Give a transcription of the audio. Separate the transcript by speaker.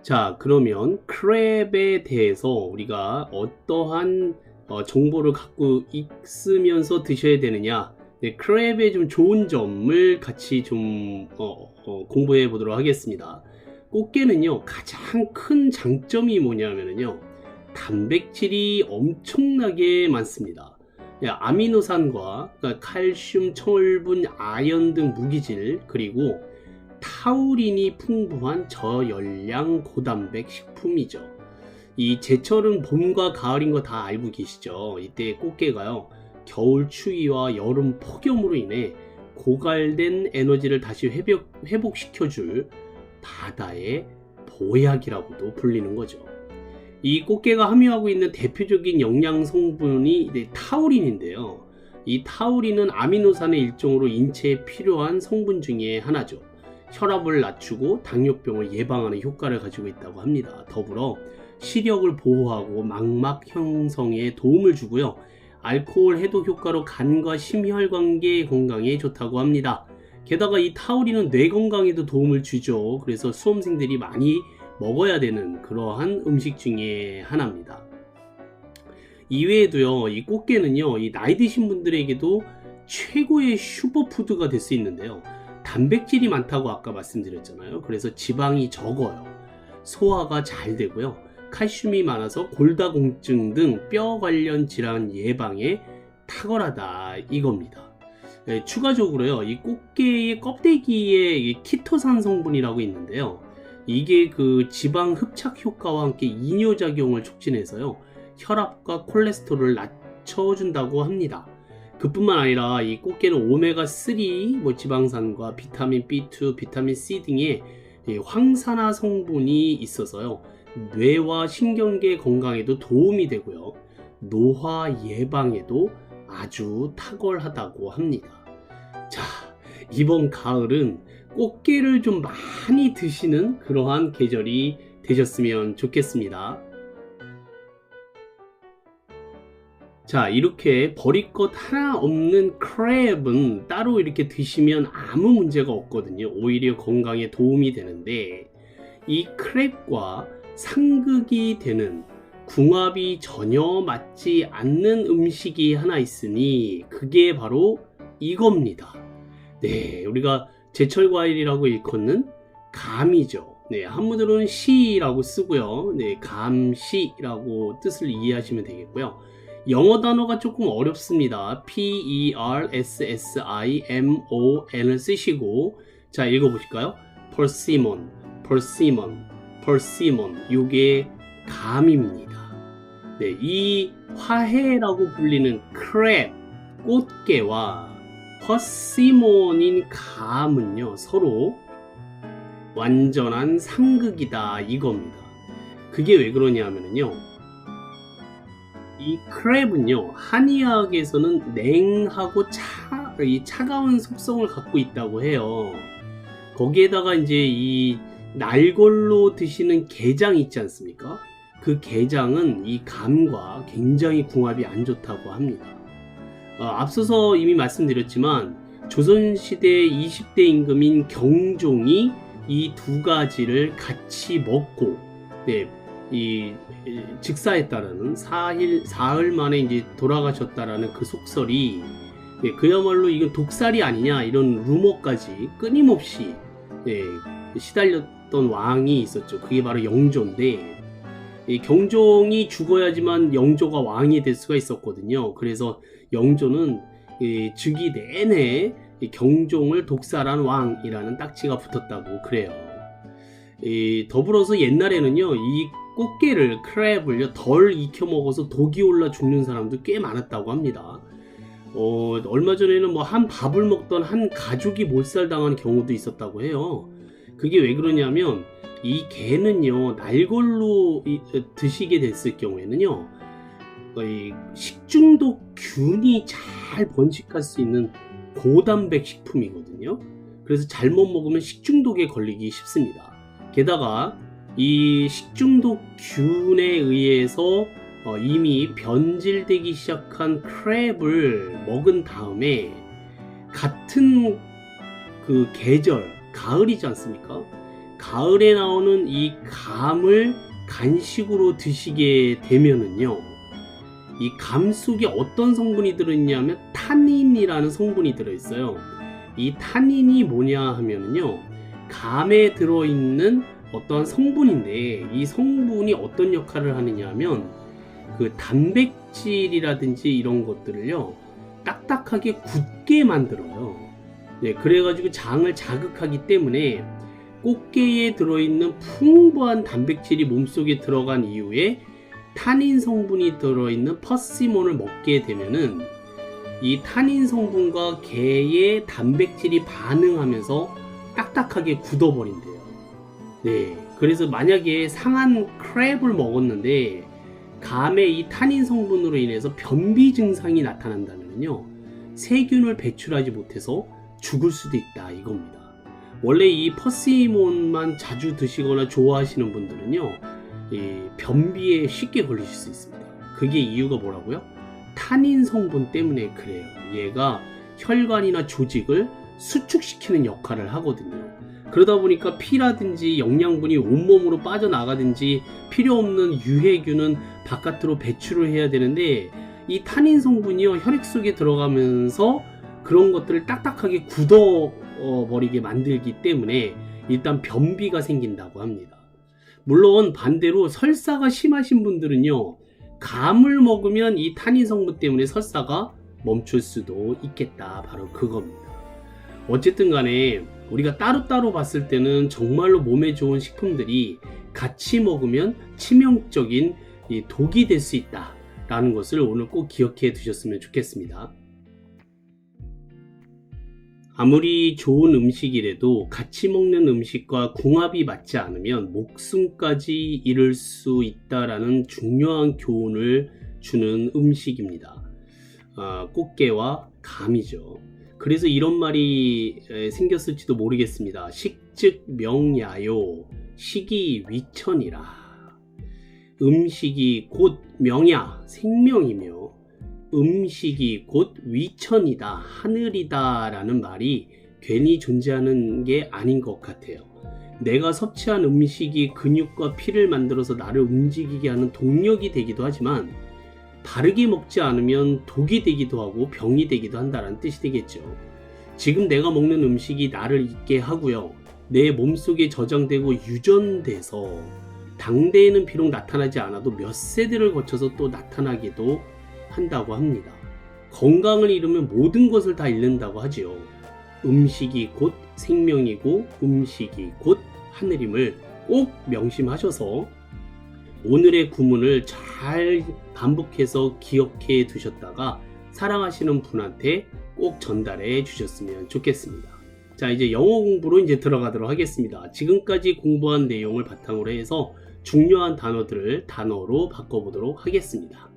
Speaker 1: 자, 그러면 크랩에 대해서 우리가 어떠한 정보를 갖고 있으면서 드셔야 되느냐, 네, 크랩의 좀 좋은 점을 같이 좀 공부해 보도록 하겠습니다. 꽃게는요, 가장 큰 장점이 뭐냐면요, 단백질이 엄청나게 많습니다. 예, 아미노산과 그러니까 칼슘, 철분, 아연 등 무기질, 그리고 타우린이 풍부한 저열량 고단백 식품이죠. 이 제철은 봄과 가을인 거 다 알고 계시죠? 이때 꽃게가요, 겨울 추위와 여름 폭염으로 인해 고갈된 에너지를 다시 회복시켜줄 바다의 보약이라고도 불리는 거죠. 이 꽃게가 함유하고 있는 대표적인 영양 성분이 타우린인데요. 이 타우린은 아미노산의 일종으로 인체에 필요한 성분 중에 하나죠. 혈압을 낮추고 당뇨병을 예방하는 효과를 가지고 있다고 합니다. 더불어 시력을 보호하고 망막 형성에 도움을 주고요. 알코올 해독 효과로 간과 심혈관계 건강에 좋다고 합니다. 게다가 이 타우린은 뇌 건강에도 도움을 주죠. 그래서 수험생들이 많이 먹어야 되는 그러한 음식 중에 하나입니다. 이외에도요, 이 꽃게는요, 이 나이 드신 분들에게도 최고의 슈퍼푸드가 될 수 있는데요. 단백질이 많다고 아까 말씀드렸잖아요. 그래서 지방이 적어요. 소화가 잘 되고요. 칼슘이 많아서 골다공증 등 뼈 관련 질환 예방에 탁월하다 이겁니다. 네, 추가적으로요, 이 꽃게의 껍데기에 키토산 성분이라고 있는데요. 이게 그 지방 흡착 효과와 함께 이뇨작용을 촉진해서요, 혈압과 콜레스테롤을 낮춰준다고 합니다. 그뿐만 아니라 이 꽃게는 오메가3 지방산과 비타민 B2, 비타민 C 등의 황산화 성분이 있어서요, 뇌와 신경계 건강에도 도움이 되고요, 노화 예방에도 아주 탁월하다고 합니다. 자, 이번 가을은 꽃게를 좀 많이 드시는 그러한 계절이 되셨으면 좋겠습니다. 자, 이렇게 버릴 것 하나 없는 크랩은 따로 이렇게 드시면 아무 문제가 없거든요. 오히려 건강에 도움이 되는데, 이 크랩과 상극이 되는 궁합이 전혀 맞지 않는 음식이 하나 있으니 그게 바로 이겁니다. 네, 우리가 제철 과일이라고 일컫는 감이죠. 네, 한문으로는 시라고 쓰고요. 네, 감시라고 뜻을 이해하시면 되겠고요. 영어 단어가 조금 어렵습니다. P-E-R-S-S-I-M-O-N을 쓰시고, 자, 읽어보실까요? persimmon, persimmon, persimmon. 요게 감입니다. 네, 이 화해라고 불리는 크랩, 꽃게와 퍼시몬인 감은요, 서로 완전한 상극이다 이겁니다. 그게 왜 그러냐면요, 이 크랩은요, 한의학에서는 냉하고 차가운 속성을 갖고 있다고 해요. 거기에다가 이제 이 날걸로 드시는 게장 있지 않습니까? 그 게장은 이 감과 굉장히 궁합이 안 좋다고 합니다. 앞서서 이미 말씀드렸지만 조선시대 20대 임금인 경종이 이 두 가지를 같이 먹고, 네, 즉사했다라는 사흘 만에 이제 돌아가셨다라는 그 속설이, 네, 그야말로 이건 독살이 아니냐 이런 루머까지 끊임없이, 네, 시달렸던 왕이 있었죠. 그게 바로 영조인데, 경종이 죽어야지만 영조가 왕이 될 수가 있었거든요. 그래서 영조는 즉위 내내 경종을 독살한 왕이라는 딱지가 붙었다고 그래요. 더불어서 옛날에는요, 이 꽃게를, 크랩을 덜 익혀 먹어서 독이 올라 죽는 사람도 꽤 많았다고 합니다. 얼마 전에는 한 밥을 먹던 한 가족이 몰살당한 경우도 있었다고 해요. 그게 왜 그러냐면, 이 게는요, 날걸로 드시게 됐을 경우에는요, 식중독균이 잘 번식할 수 있는 고단백 식품이거든요. 그래서 잘못 먹으면 식중독에 걸리기 쉽습니다. 게다가 이 식중독균에 의해서 이미 변질되기 시작한 크랩을 먹은 다음에 같은 그 계절, 가을이지 않습니까? 가을에 나오는 이 감을 간식으로 드시게 되면은요, 이 감 속에 어떤 성분이 들어있냐면 타닌이라는 성분이 들어있어요. 이 타닌이 뭐냐 하면은요, 감에 들어있는 어떤 성분인데, 이 성분이 어떤 역할을 하느냐 하면 그 단백질이라든지 이런 것들을요 딱딱하게 굳게 만들어요. 네, 그래가지고 장을 자극하기 때문에 꽃게에 들어있는 풍부한 단백질이 몸속에 들어간 이후에 타닌 성분이 들어있는 퍼시몬을 먹게 되면은 이 타닌 성분과 게의 단백질이 반응하면서 딱딱하게 굳어버린대요. 네, 그래서 만약에 상한 크랩을 먹었는데 감에 이 타닌 성분으로 인해서 변비 증상이 나타난다면요, 세균을 배출하지 못해서 죽을 수도 있다 이겁니다. 원래 이 퍼시몬만 자주 드시거나 좋아하시는 분들은요, 이 변비에 쉽게 걸리실 수 있습니다. 그게 이유가 뭐라고요? 타닌 성분 때문에 그래요. 얘가 혈관이나 조직을 수축시키는 역할을 하거든요. 그러다 보니까 피라든지 영양분이 온몸으로 빠져나가든지 필요 없는 유해균은 바깥으로 배출을 해야 되는데, 이 타닌 성분이요 혈액 속에 들어가면서 그런 것들을 딱딱하게 굳어버리게 만들기 때문에 일단 변비가 생긴다고 합니다. 물론 반대로 설사가 심하신 분들은요, 감을 먹으면 이 타닌 성분 때문에 설사가 멈출 수도 있겠다, 바로 그겁니다. 어쨌든 간에 우리가 따로따로 봤을 때는 정말로 몸에 좋은 식품들이 같이 먹으면 치명적인 독이 될 수 있다 라는 것을 오늘 꼭 기억해 두셨으면 좋겠습니다. 아무리 좋은 음식이라도 같이 먹는 음식과 궁합이 맞지 않으면 목숨까지 잃을 수 있다라는 중요한 교훈을 주는 음식입니다. 꽃게와 감이죠. 그래서 이런 말이 생겼을지도 모르겠습니다. 식즉 명야요, 식이 위천이라. 음식이 곧 명야, 생명이며 음식이 곧 위천이다, 하늘이다 라는 말이 괜히 존재하는 게 아닌 것 같아요. 내가 섭취한 음식이 근육과 피를 만들어서 나를 움직이게 하는 동력이 되기도 하지만, 바르게 먹지 않으면 독이 되기도 하고 병이 되기도 한다는 뜻이 되겠죠. 지금 내가 먹는 음식이 나를 잊게 하고요, 내 몸속에 저장되고 유전돼서 당대에는 비록 나타나지 않아도 몇 세대를 거쳐서 또 나타나기도 한다고 합니다. 건강을 잃으면 모든 것을 다 잃는다고 하지요. 음식이 곧 생명이고 음식이 곧 하늘임을 꼭 명심하셔서 오늘의 구문을 잘 반복해서 기억해 두셨다가 사랑하시는 분한테 꼭 전달해 주셨으면 좋겠습니다. 자, 이제 영어 공부로 이제 들어가도록 하겠습니다. 지금까지 공부한 내용을 바탕으로 해서 중요한 단어들을 단어로 바꿔보도록 하겠습니다.